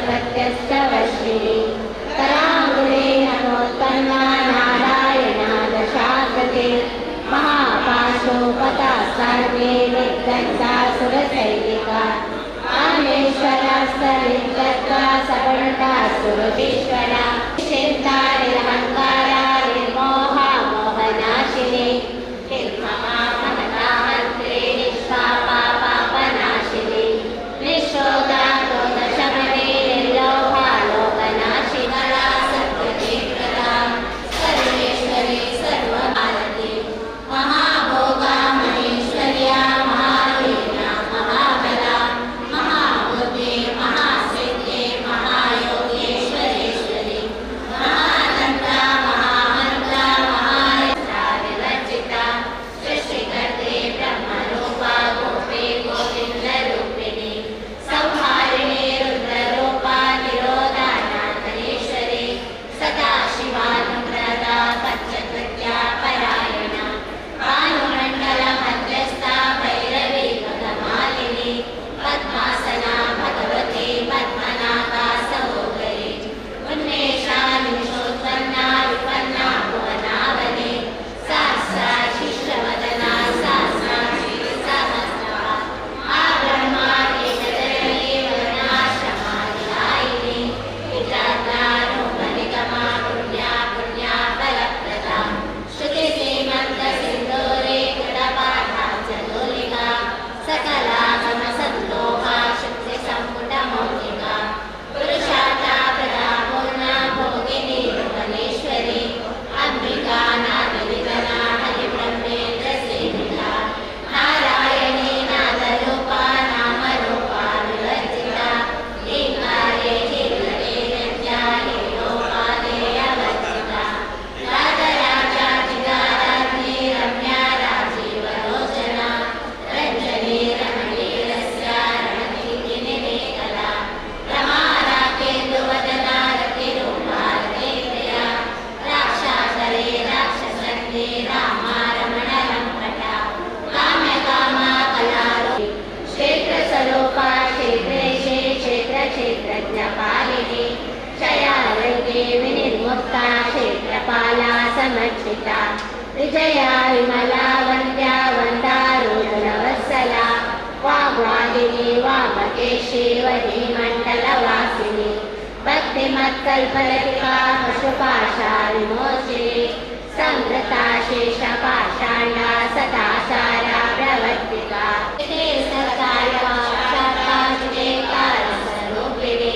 सत्यस्तवर्षिणि कराङ्गुले नमोत्पन्ना नारायणा दशाकृते महापाशोपता सर्वे निर्गन्धासुरसैनिका कामेश्वरास्तविद्गत्वा सपण्डासुरवीश्वरा चिन्तानिरहङ्कारा निर्मोहा मोहनाशिनी निर्ममा महता मन्त्रे निष्पापा पापनाशिनी निःशोदा क्रोधशमने निर्लोभा लोकनाशिकरा सत्यते प्रदा सर्वेश्वरी सर्वभारती महाभोगा महेश्वर्या महावीर्या महाबला महाबुद्धे महासिद्धे महायोगेश्वरेश्वरी महानन्दा महामन्त्रा महायत्रा विवर्जिता सृष्टिकर्ते ब्रह्मरूपा गोपे गोविन्दरूपिणी संहारिणी रुद्ररूपा निरोधानाथनेश्वरी सदाशिवानुग्रहदा पञ्चकृत्या परायणा भानुमण्डलमध्यस्था भैरवी गगमालिनी पद्मासना भगवती पद्मनाभा सहोदरी उन्मेषा निमिषोत्पन्ना विपन्ना भुवनावनी सहस्रा शिष्यवदना सहस्राक्षी सहस्रा ब्रह्मा एकजननी वदनाश्रमादिदायिनी विद्याज्ञानोपनिगमा पुण्या पुण्या फलप्रदा श्रुतिसीमन्तसिन्दूरे कृतपाठाचलोलिका सकलागमसन्दोहा शक्तिसम्पुटमौलिका पुरुषार्था प्रदा पूर्णा भोगिनी भुवनेश्वरी अम्बिका नादनिधना हरिब्रह्मेन्द्रसेविता नारायणी नादरूपा नामरूपा विवर्जिता लीलारे लीलरे नित्या लीलोपादेयवर्जिता राजराजाधिकाराज्ञी रम्या राजीवलोचना रञ्जनी रमणीरस्या रणनीतिनिवेकला रमा राकेन्दुवदना रतिरूपा रतिप्रिया राक्षाकरे राक्षसन्धे रामा रमणलम्पटा काम्यकामा कलारूपी क्षेत्रस्वरूपा क्षेत्रेशे क्षेत्रक्षेत्रज्ञपालिनी क्षयारोग्ये विनिर्मुक्ता क्षेत्रपाला समर्चिता विजया विमला वन्द्या वन्दारूढवत्सला वाग्वादिनी वामकेशी वहीमण्डलवासिनी भक्तिमत्कल्पलतिका पशुपाशा विमोचिनी संवृता शेषपाषाण्डा सदा सारा प्रवर्तिका कालस्वरूपिणी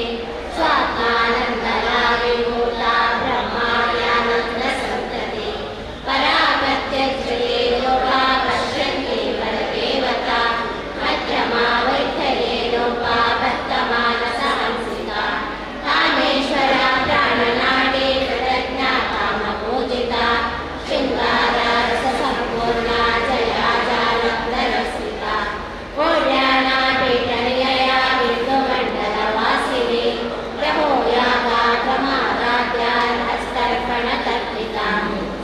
स्वात्मानन्दला विभूता ब्रह्मायानन्दसन्तति परापत्यज्वले लोका पश्यन्ति परदेवता मध्यमा वैठर्येणोपा वर्तमानसहंसिका कामेश्वरा प्राणनाडी कृतज्ञा कामपूजिता शृङ्गारा रससम्पूर्णा जया जालब्धरसिका कोड्यानापीठनिलया बिन्दुमण्डलवासिनी प्रभोयागा प्रमादाद्या हस्तर्पणतर्पिता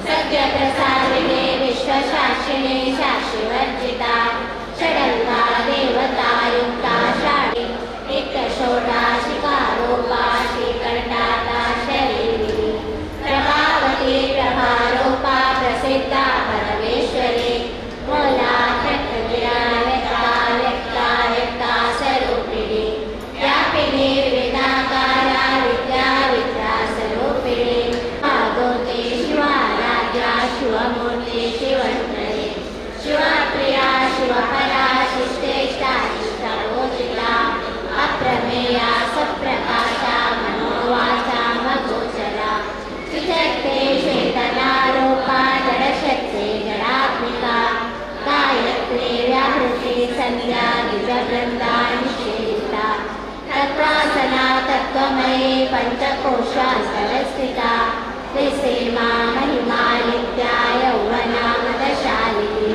सत्यप्रसादिनी विश्वशासिनी शाशिवर्जिता षडङ्गा देवतायुक्ता शाणि नित्यषोडाशिकारूपा श्रीकण्ठाता शरीरिणी प्रभावती प्रभारूपा प्रसिद्धा परमेश्वरी मूला चक्रविरा व्यक्ता स्वरूपिणी व्यापिनी विविधाकारा विद्या विद्यास्वरूपिणी भागवती शिवाराध्या शिवमूर्ति शिवन्त्री शिवप्रिया शिवपरा शिष्टेष्टा शिष्टपूजिता अप्रमेया सप्रकाशा मनोवाचा मगोचरा सुशक्ते चेतनारूपा जडशक्ते जडात्मिका गायत्री व्याहृति संध्या निजवृन्दा निषेविता तत्त्वासना तत्त्वमयी पञ्चकोशान्तरस्थिता त्रिसीमा महिमा नित्या यौवना मदशालिनी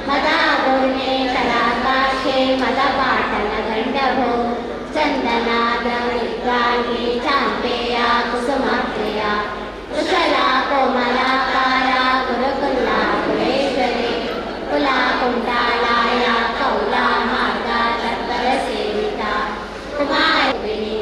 मदापूर्णे कलाकाशे मदपाटनगण्डभो चन्दनादविद्वाङ्गी चाम्पेया कुसुमप्रिया कुशला कोमलाकारा गुरुकुला कुलेश्वरी कुलाकुण्डालाया कौला मार्गा तत्परसेविता कुमारिणी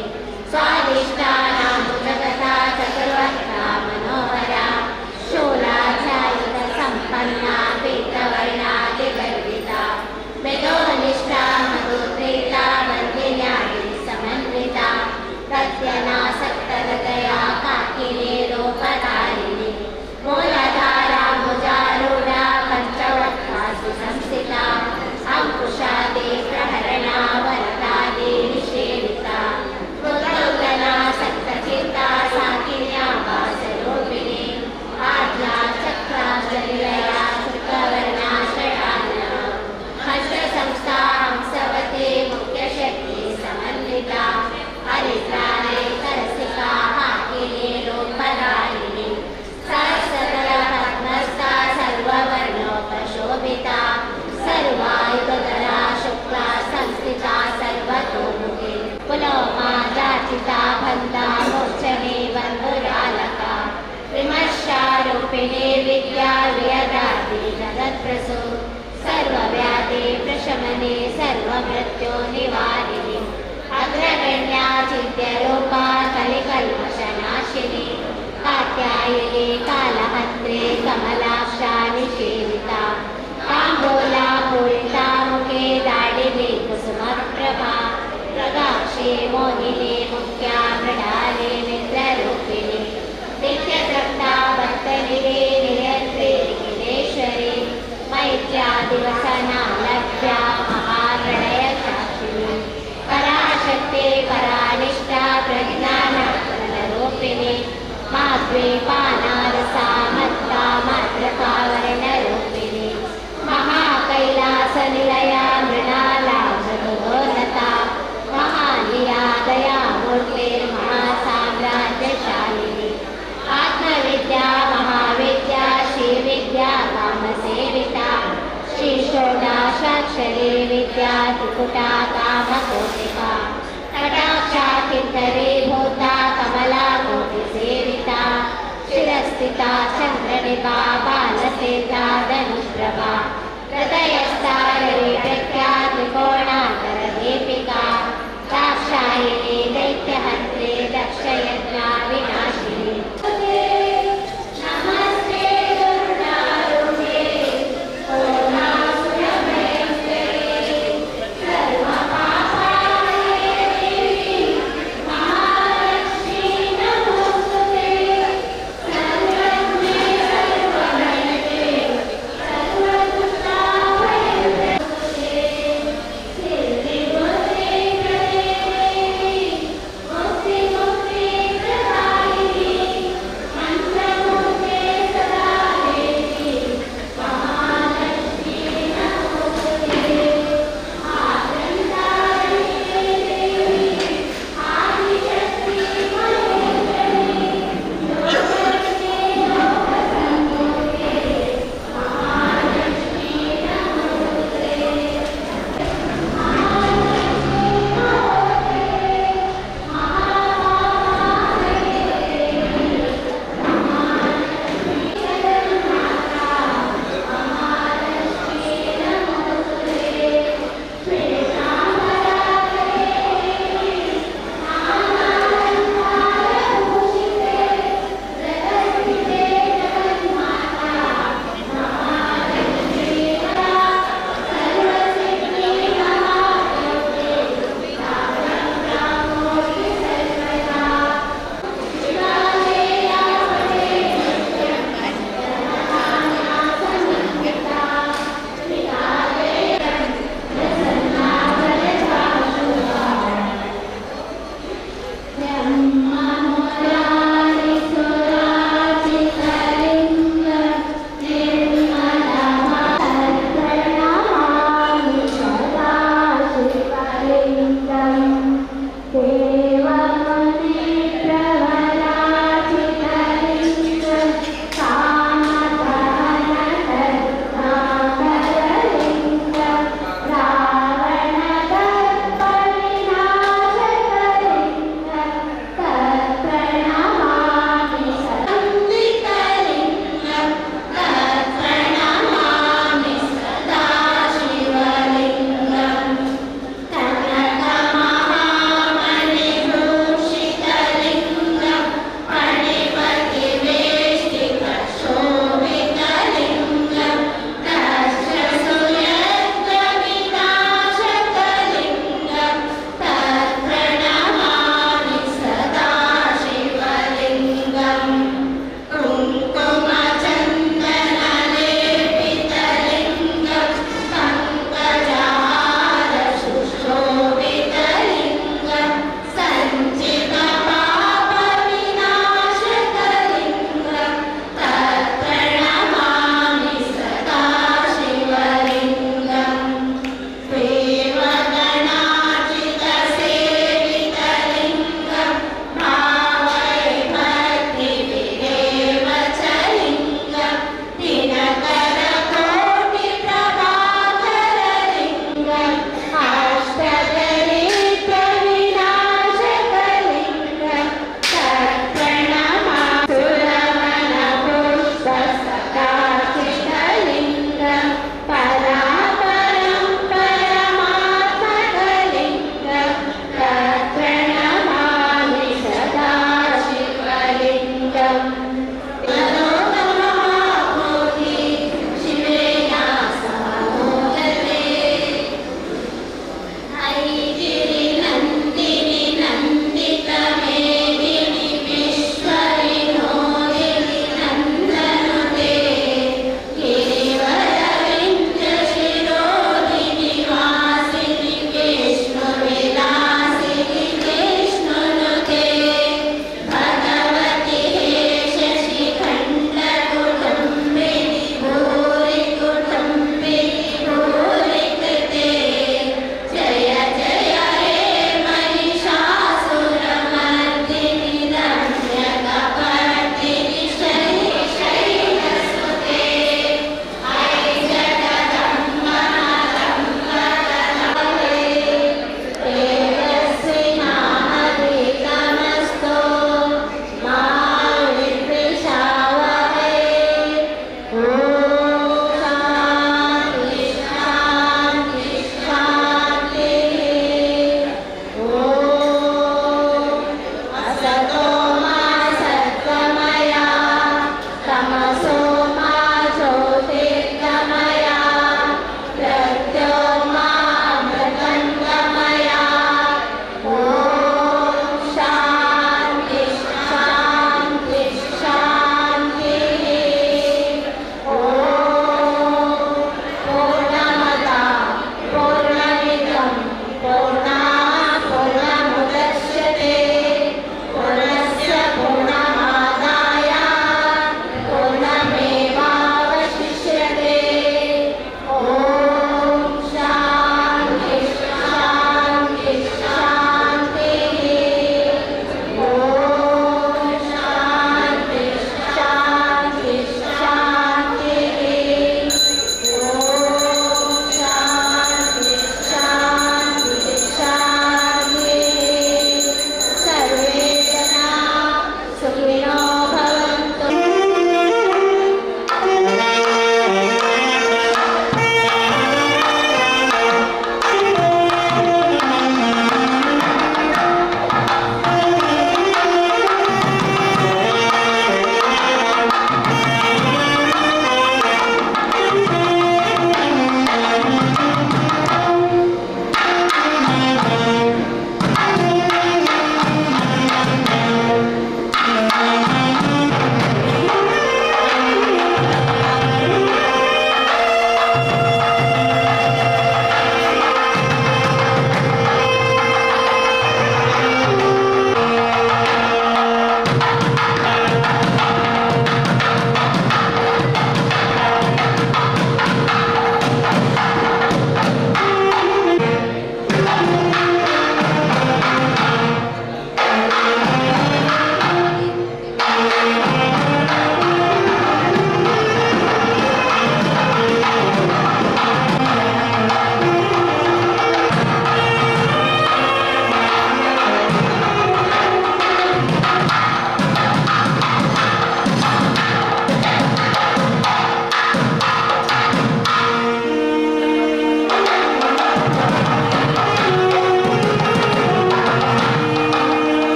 द्वीपानारसामत्ता मात्रकावर्णरूपिणी महाकैलासनिलया मृणाला मृदुरोन्नता महानिया दयामूर्तिर्महासाम्राज्यशालिनी आत्मविद्या महाविद्या श्रीविद्या कामसेविता श्रीषोडाशाक्षरी विद्या त्रिपुटा कामकोटिका कटाक्षाकिन्तरीभूता कमलाकोटिसेविता शिरस्थिता चन्द्रनिभा बालसेता धनुष्प्रभा हृदयस्था रविप्रख्या त्रिकोणान्तरदीपिका दाक्षायिनी दैत्यहन्त्री दक्षयज्ञा विनाशिनी नमस्ते गुरुनारुणे पूर्णासुरभयङ्करे सर्वपापाय देवी महालक्ष्मी नमोस्तुते सर्वज्ञे सर्वमये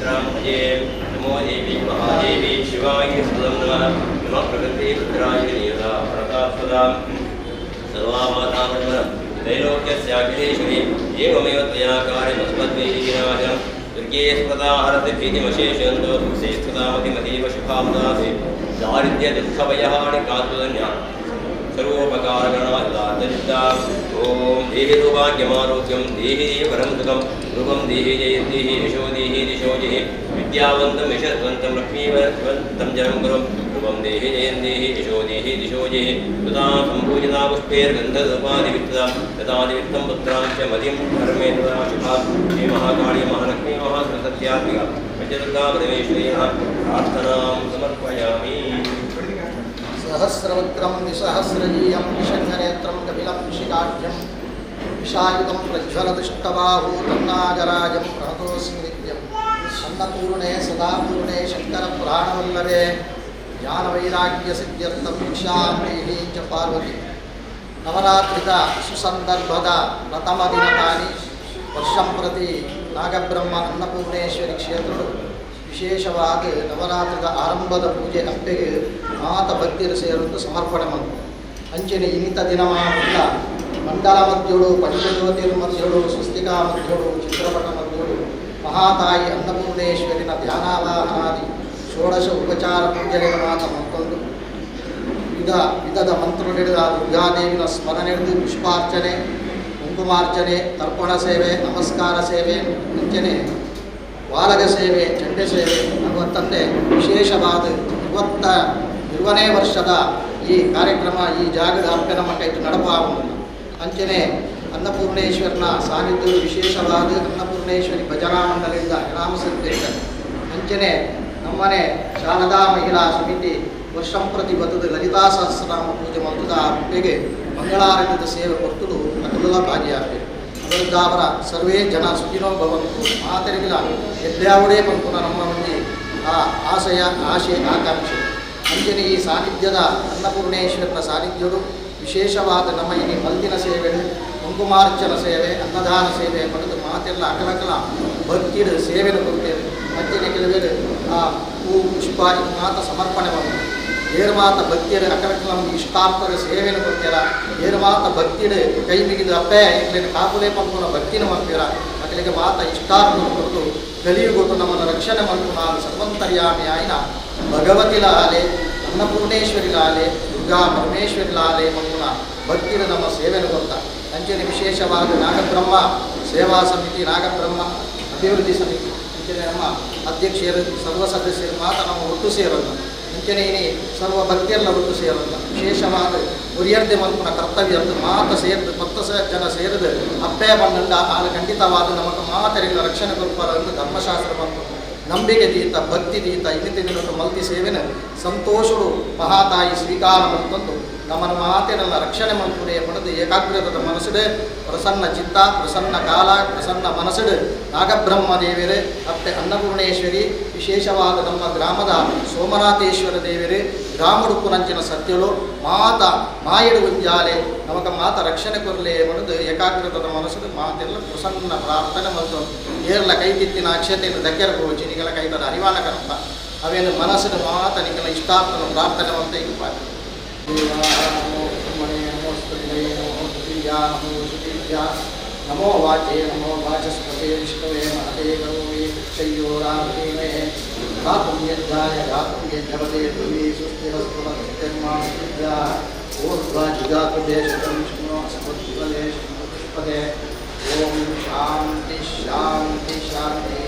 नमो देवी महादेवी शिवाय नमः प्रकृति रुद्राय नीला प्रकाशदा सर्वावतारमण त्रैलोक्यस्याखिलेश्वरी एवमेव त्वया कार्यमस्मद्वैराजं दुर्गे स्पदा हरतिभीतिमशेषन्तो सुखे स्पदामतिमतीव शुभाब्दासे दारिद्र्य दुःखभयहानि कातुदन्या सर्वोपकारगणायुधादरिद्रा ओम देहि सौभाग्यमारोग्यं देहि परं सुखं रूपं देहि जयन्ति यशो देहि दिशो जहि विद्यावन्तं यशस्वन्तं लक्ष्मीवन्तं जनं गुरुं रूपं देहि जयन्ति यशो देहि दिशो जहि तदा सम्पूजिता पुष्पैर्गन्धधूपादिवित्ता तदादिवित्तं पुत्रां च मदिं धर्मे तदा शुभा श्री महाकाली महालक्ष्मी महासरस्वत्यात्मिका पञ्चदुर्गा परमेश्वर्याः प्रार्थनां समर्पयामि। सहस्रवक्त्रं विसहस्रजीयं विशङ्खनेत्रं कपिलं शिखाढ्यं विशायुधं प्रज्वलदुष्टबाहु तन्नागराजं प्रणतोऽस्मि नित्यम् अन्नपूर्णे सदापूर्णे शङ्करप्राणवल्लभे ज्ञानवैराग्यसिद्ध्यर्थं भिक्षां देहि च पार्वती नवरात्रिक सुसन्दर्भद प्रथमदिनतानि वर्षं प्रति नागब्रह्म अन्नपूर्णेश्वरी ಕ್ಷೇತ್ರಗಳು ವಿಶೇಷವಾದ ನವರಾತ್ರಿದ ಆರಂಭದ ಪೂಜೆ ಹಬ್ಬೆಗೆ ಮಾತ ಭಕ್ತಿಯರು ಸೇರುವುದು ಸಮರ್ಪಣೆ ಮಾಡಿ ಅಂಚನೆ ಇನಿತ ದಿನಮಾನ ಮಂಡಲ ಮಧ್ಯಳು ಪಂಚಜ್ಯೋತಿರ್ ಮಧ್ಯಳು ಸ್ವಸ್ತಿಕಾ ಮಧ್ಯಳು ಚಿತ್ರಪಟ ಮಧ್ಯಳು ಮಹಾತಾಯಿ ಅನ್ನಪೂರ್ಣೇಶ್ವರಿನ ಧ್ಯಾನಾವಾಹನಾದಿ ಷೋಡಶ ಉಪಚಾರ ಪೂಜೆಗಳ ಮಾತ ಮತ್ತೊಂದು ವಿಧದ ಮಂತ್ರಗಳಿದ ದುರ್ಗಾದೇವಿನ ಸ್ಮರಣೆ ಪುಷ್ಪಾರ್ಚನೆ ಕುಂಕುಮಾರ್ಚನೆ ತರ್ಪಣ ಸೇವೆ ನಮಸ್ಕಾರ ಸೇವೆ ಅಂಚನೆ ವಾಲಗ ಸೇವೆ ಚಂಡೆ ಸೇವೆ ಭಗವಂತಂತೆ ವಿಶೇಷವಾದ 21ನೇ ವರ್ಷದ ಈ ಕಾರ್ಯಕ್ರಮ ಈ ಜಾಗದ ಹಬ್ಬನ ಮಟ್ಟ ಇಟ್ಟು ನಡಪಾವನ್ನು ಅಂಚನೆ ಅನ್ನಪೂರ್ಣೇಶ್ವರನ ಸಾನ್ನಿಧ್ಯವು ವಿಶೇಷವಾದ ಅನ್ನಪೂರ್ಣೇಶ್ವರಿ ಭಜನಾ ಮಂಡಲದಿಂದ ನಾಮಸಂಕೇತ ಅಂಚನೆ ನಮ್ಮನೆ ಶಾರದಾ ಮಹಿಳಾ ಸಮಿತಿ ವರ್ಷಂ ಪ್ರತಿ ಬದುದ ಲಲಿತಾ ಸಹಸ್ರನಾಮ ಪೂಜೆ ಮತ್ತದ ಹಬ್ಬೆಗೆ ಮಂಗಳಾರತ್ಯದ ಸೇವೆ ಕೊಟ್ಟುದು ಅಕುಲ ಭಾಗಿಯಾಗಬೇಕು ಅವರ ಸರ್ವೇ ಜನ ಸುಖಿನೋ ಭವಂತು ಮಾತರಿಗಿಲ್ಲ ಎದ್ಯಾವುದೇ ಬಂತು ನಮ್ಮ ಮಂದಿ ಆ ಆಶೆ ಆಕಾಂಕ್ಷೆ ಅಂಜನೆ ಈ ಸಾನ್ನಿಧ್ಯದ ಅನ್ನಪೂರ್ಣೇಶ್ವರನ ಸಾನ್ನಿಧ್ಯಗಳು ವಿಶೇಷವಾದ ನಮ್ಮ ಇನಿ ಮಲ್ದಿನ ಸೇವೆಗಳು ಕುಂಕುಮಾರ್ಚನ ಸೇವೆ ಅನ್ನದಾನ ಸೇವೆ ಪಡೆದು ಮಾತೆಲ್ಲ ಅಕಲಕಲ ಭಕ್ತಿಯ ಸೇವೆಯನ್ನು ಕೊಡ್ತೇವೆ ಅಂಜನೆ ಕೆಲವೇರು ಆ ಹೂ ಪುಷ್ಪ ಇದು ಮಾತ ಸಮರ್ಪಣೆ ಮಾಡಿ ಏರು ಮಾತ ಭಕ್ತಿಯರ ಅಕಲಕಲ ಇಷ್ಟಾರ್ಥರ ಸೇವೆಯನ್ನು ಕೊಡ್ತೀರ ಏರು ಮಾತ ಭಕ್ತಿಯ ಕೈ ಬಿಗಿದ ಅಪ್ಪೆ ಇಲ್ಲಿನ ಕಾಪುಲೆ ಪಂಪುನ ಭಕ್ತಿನ ಮಾಡ್ತೀರ ಅಕಲಿಗೆ ಮಾತ ಇಷ್ಟಾರ್ಥವನ್ನು ಕೊಟ್ಟು ಕಲಿಯುಗೊಟ್ಟು ನಮ್ಮನ್ನು ರಕ್ಷಣೆ ಮಾಡ್ತು ನಾನು ಸರ್ವಂತರ್ಯಾಮಿ ಆಯ್ನ ಭಗವತಿಲಾಲೆ ಅನ್ನಪೂರ್ಣೇಶ್ವರಿಲಾಲೆ ದುರ್ಗಾ ಪರಮೇಶ್ವರಿಲಾಲೆ ಮಂಗುನ ಭಕ್ತಿಯ ನಮ್ಮ ಸೇವೆಯನ್ನು ಕೊಡ್ತ ಅಂಚನೆ ವಿಶೇಷವಾದ ನಾಗಬ್ರಹ್ಮ ಸೇವಾ ಸಮಿತಿ ನಾಗಬ್ರಹ್ಮ ಅಭಿವೃದ್ಧಿ ಸಮಿತಿ ಅಂಚನೆ ನಮ್ಮ ಅಧ್ಯಕ್ಷರು ಸರ್ವ ಸದಸ್ಯರು ಮಾತ ನಮ್ಮ ಒಟ್ಟು ಸೇರೋದು ಅಂಚನೆ ಸರ್ವ ಭಕ್ತಿಯೆಲ್ಲ ಒಟ್ಟು ಸೇರೋಲ್ಲ ವಿಶೇಷವಾದ ಉರಿಯರ್ದೆ ಮಲ್ಪುನ ಕರ್ತವ್ಯ ಮಾತ ಸೇರಿದು 10 ಜನ ಸೇರಿದು ಅಪ್ಪೆ ಬಂದಂಡ ಆಗ ಖಂಡಿತವಾದ ನಮಗೆ ಮಾತರಿಲ್ಲ ರಕ್ಷಣೆ ಕೊಡ್ಪಾರ ಎಂದು ಧರ್ಮಶಾಸ್ತ್ರ ಬಂತು ನಂಬಿಕೆ ದೀತ ಭಕ್ತಿ ದೀತ ಇನ್ನಿತ ದಿನದ ಮಲ್ತಿ ಸೇವೆನ ಸಂತೋಷರು ಮಹಾತಾಯಿ ಸ್ವೀಕಾರ ಮತ್ತೊಂದು ನಮ್ಮನ್ನು ಮಾತೇನೆಲ್ಲ ರಕ್ಷಣೆ ಮಲ್ಪುರೆ ಪಡೆದು ಏಕಾಗ್ರತದ ಮನಸ್ಸುಡೆ ಪ್ರಸನ್ನ ಚಿತ್ತ ಪ್ರಸನ್ನ ಕಾಲ ಪ್ರಸನ್ನ ಮನಸ್ಸುಡು ನಾಗಬ್ರಹ್ಮ ದೇವರೇ ಮತ್ತೆ ಅನ್ನಪೂರ್ಣೇಶ್ವರಿ ವಿಶೇಷವಾದ ನಮ್ಮ ಗ್ರಾಮದ ಸೋಮನಾಥೇಶ್ವರ ದೇವರೇ ಗ್ರಾಮಡುಪ್ಪುನಂಚಿನ ಸತ್ಯಳು ಮಾತ ಮಾಯಡು ಉಂಜಾಲೆ ನಮಗ ಮಾತ ರಕ್ಷಣೆ ಕೊರಲೆ ಪಡೆದು ಏಕಾಗ್ರತದ ಮನಸ್ಸುಡು ಮಾತೆಲ್ಲ ಪ್ರಸನ್ನ ಪ್ರಾರ್ಥನೆ ಮತ್ತು ಏರ್ಲ ಕೈಗಿತ್ತಿನ ಅಕ್ಷತೆಯನ್ನು ದಕ್ಕೆರ ಗೋಚಿನಿಗಳ ಕೈತದ ಅರಿವಾನ ಕರಂತ ಅವೇನು ಮನಸ್ಸಿನ ಮಾತ ನಿಖಲ ಇಷ್ಟಾರ್ಥನ ಪ್ರಾರ್ಥನೆ ಅಂತ ಈಗ नमो वाचे नमो वाचस्पते विष्णुवे महते करोमि क्षयो रामहे धातुं यज्ञाय धातुं यज्ञपते ध्रुवी सुस्थिरस्वस्तिर्मा ऊर्ध्वाजिगातु देशतं विष्णु अस्मद्विपदे पुष्पदे ओम शांति शांति शांति।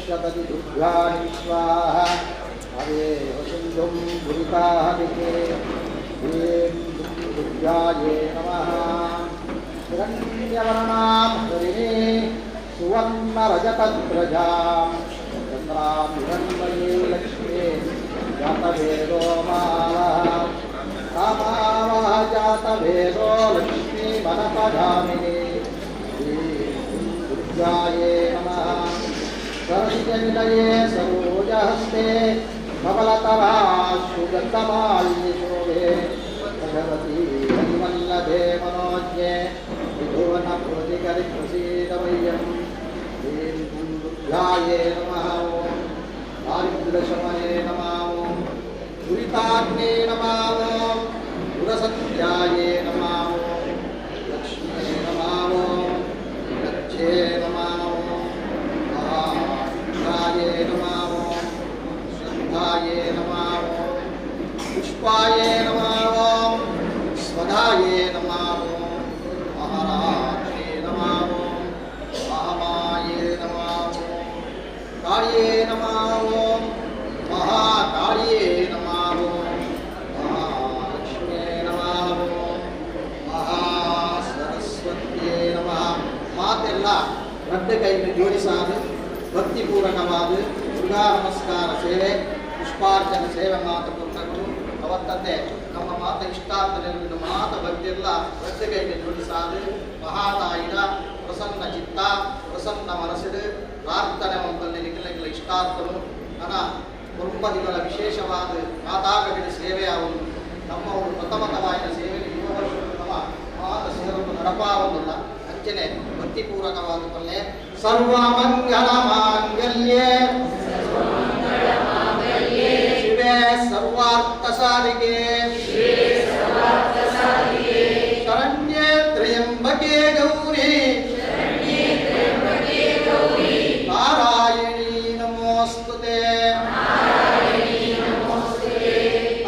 पश्यतति दुर्गाणि स्वाहा हरे वसुन्धुं गुरुताहरिके ह्रीं दुर्गायै नमः हिरण्यवर्णां हरिणे सुवर्णरजतध्वजां चन्द्रां हिरण्मयी लक्ष्मी जातवेदो मावः कामावः जातवेदो लक्ष्मी मनपगामिनी दुर्गायै नमः सरस्वतीनिलये सरोजहस्ते कमलतराशुगन्धमाल्ये शोभे भगवती हरिवल्लभे मनोज्ञे विधुवनप्रतिकरिप्रसीदमय्यं ह्रीं दुर्गायै नमः ॐ दारिद्र्यशमने नमः ॐ दुरिताग्ने नमः ॐ दुरसत्यायै नमः ॐ लक्ष्म्यै नमः ॐ लक्ष्ये नमः ॐ महाकाये नमः ॐ श्रद्धाये नमः ॐ पुष्पाये नमः ॐ स्वधाये नमः ॐ महाराजे नमः ॐ महामाये नमः ॐ काये नमः ॐ महाकाये नमः ॐ महालक्ष्म्ये नमः ॐ महासरस्वत्यै नमः ಮಾತೆಲ್ಲ ರಡ್ಡ ಕೈಯನ್ನು ಜೋಡಿಸಾದು ಭಕ್ತಿಪೂರ್ವಕವಾದ ದುರ್ಗಾ ನಮಸ್ಕಾರ ಸೇವೆ ಪುಷ್ಪಾರ್ಚನ ಸೇವೆ ಮಾತು ಕೊಟ್ಟರು ಅವತ್ತಂತೆ ನಮ್ಮ ಮಾತ ಇಷ್ಟಾರ್ಥನೆಂದು ಮಾತ ಭಕ್ತಿಯೆಲ್ಲ ರಡ್ಡ ಕೈಯನ್ನು ಜೋಡಿಸಾದು ಮಹಾತಾಯಿನ ಪ್ರಸನ್ನ ಚಿತ್ತ ಪ್ರಸನ್ನ ಮನಸ್ಸಿಡು ಪ್ರಾರ್ಥನೆ ಒಂದಲ್ಲಿ ನಿಖಿಲ ಇಷ್ಟಾರ್ಥನು ನನ್ನ ಕುರುಂಬದಿಗಳ ವಿಶೇಷವಾದ ಮಾತಾಗಡಿದ ಸೇವೆಯಾವುದು ನಮ್ಮ ಒಂದು ಪ್ರಥಮತವಾಯಿನ ಸೇವೆ ಯುವ ವರ್ಷಗಳು ನಮ್ಮ ಮಾತ ಸೇರಲು ನಡಪಾವುದಿಲ್ಲ ಅಂಚನೆ ಭಕ್ತಿಪೂರ್ವಕವಾದ ಪಲ್ಲೆ ಸರ್ವಮಂಗಲ ಮಾಂಗಲ್ಯೆ ಶಿವೆ ಸರ್ವಾರ್ಥ ಸಾರಿಗೆ ಶರಣ್ಯೆ ತ್ರ್ಯಂಬಕೆ ಗೌರಿ ನಾರಾಯಣಿ ನಮೋಸ್ತುತೆ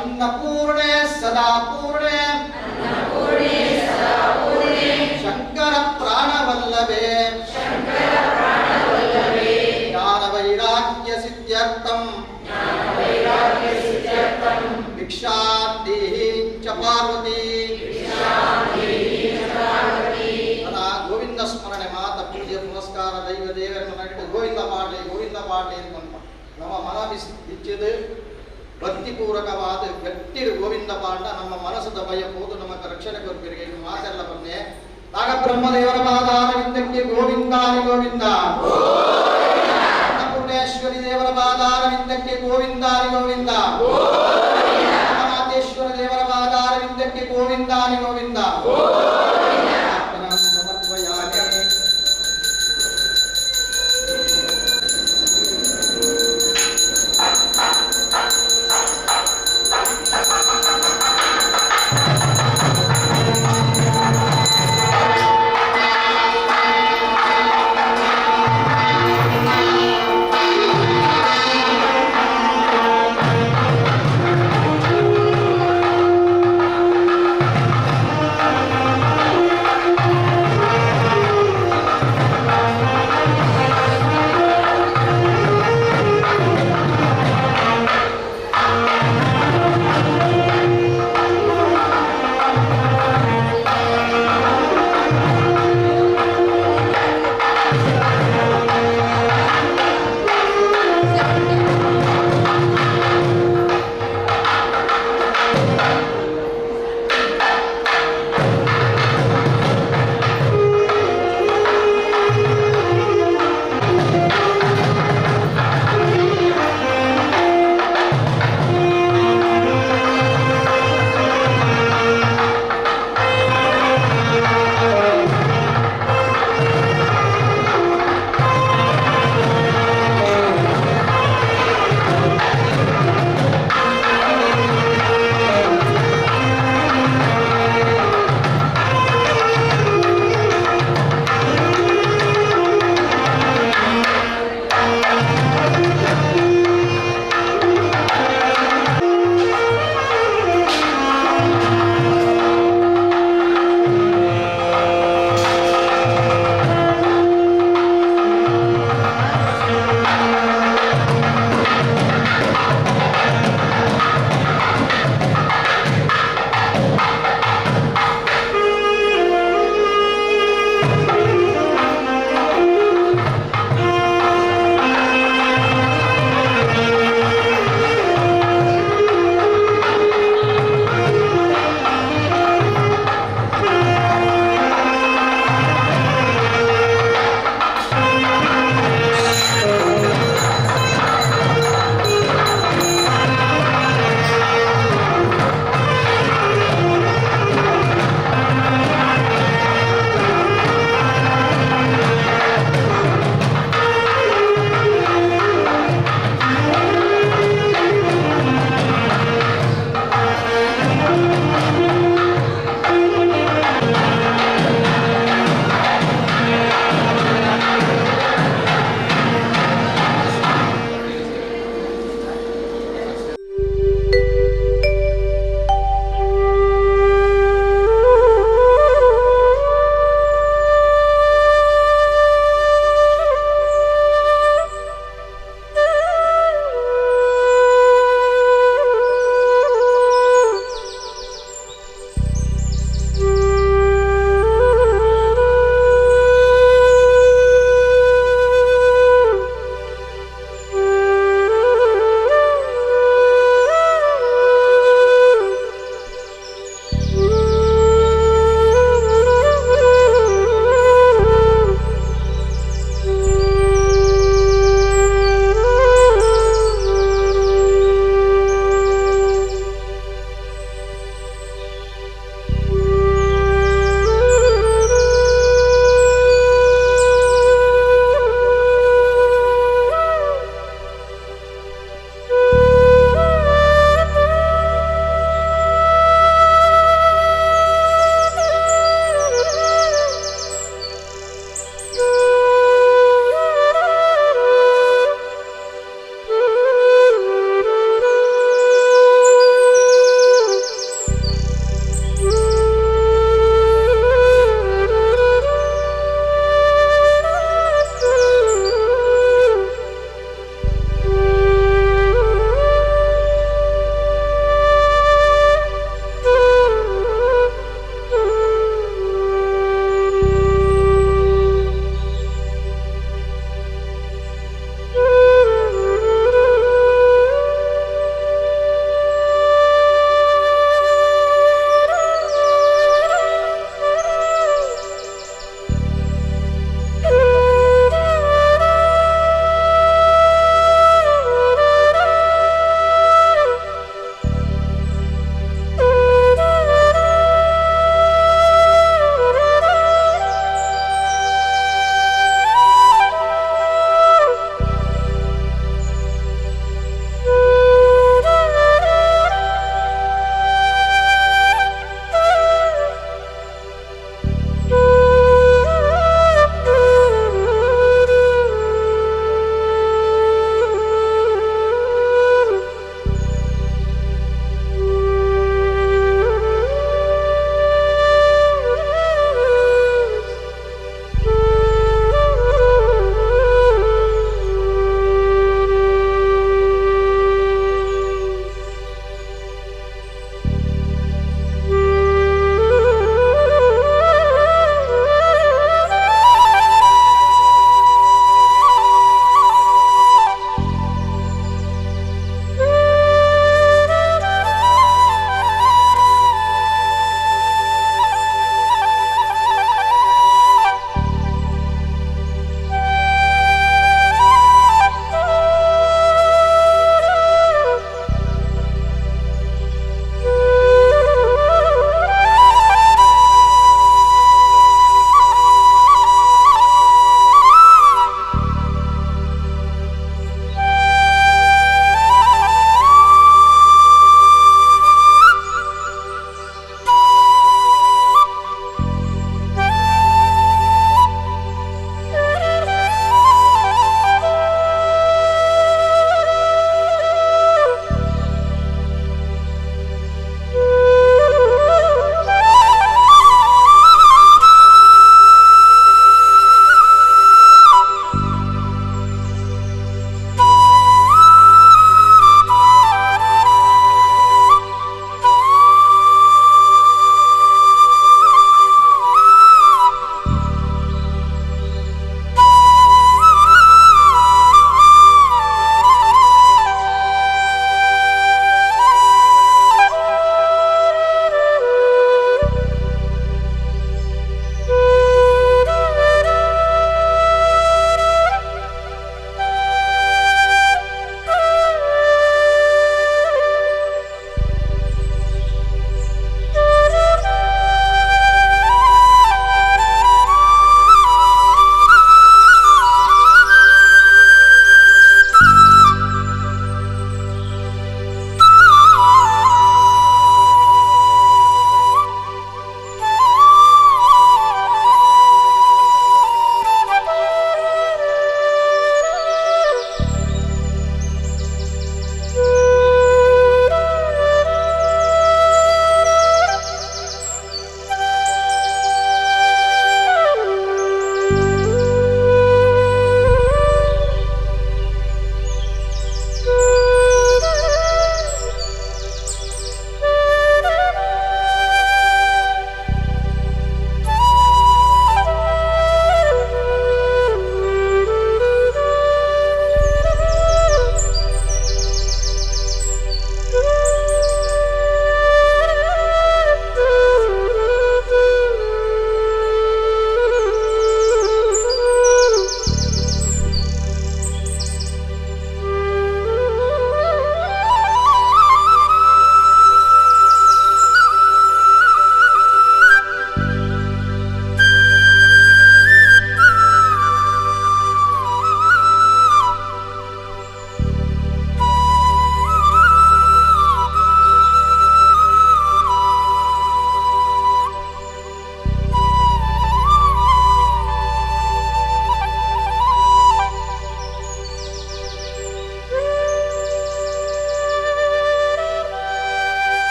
ಅನ್ನಪೂರ್ಣೆ ಸದಾ ಪೂರ್ಣೆ ಶಂಕರ ಪ್ರಾಣವಲ್ಲಭೆ ಜ್ಞಾನ ವೈರಾಗ್ಯ ಸಿದ್ಧ್ಯರ್ಥಂ ಭಿಕ್ಷಾಂದೇಹಿ ಚ ಪಾರ್ವತಿ ನನ್ನ ಗೋವಿಂದ ಸ್ಮರಣೆ ಮಾತ ಪೂಜೆ ಪುನಸ್ಕಾರ ದೈವ ದೇವರನ್ನು ನಡಿದು ಗೋವಿಂದ ಪಾಡ್ಲಿ ಅಂತ ನಮ್ಮ ಮನ ಬಿಚ್ಚಿದು ಭಕ್ತಿಪೂರ್ವಕವಾದ ಗಟ್ಟಿರು ಗೋವಿಂದ ಪಾಂಡ ನಮ್ಮ ಮನಸ್ಸದ ಭಯ ಹೋದು ನಮಗೆ ರಕ್ಷಣೆ ಕೊರಕರಿಗೆ ಮಾತೆಲ್ಲ ಬಂದೆ ನಾಗಬ್ರಹ್ಮದೇವರ ಪಾದಾರವಿಂದಕ್ಕೆ ಗೋವಿಂದಾನಿ ಗೋವಿಂದ ಅನ್ನಪೂರ್ಣೇಶ್ವರಿ ದೇವರ ಪಾದಾರವಿಂದಕ್ಕೆ ಗೋವಿಂದಾನಿ ಗೋವಿಂದ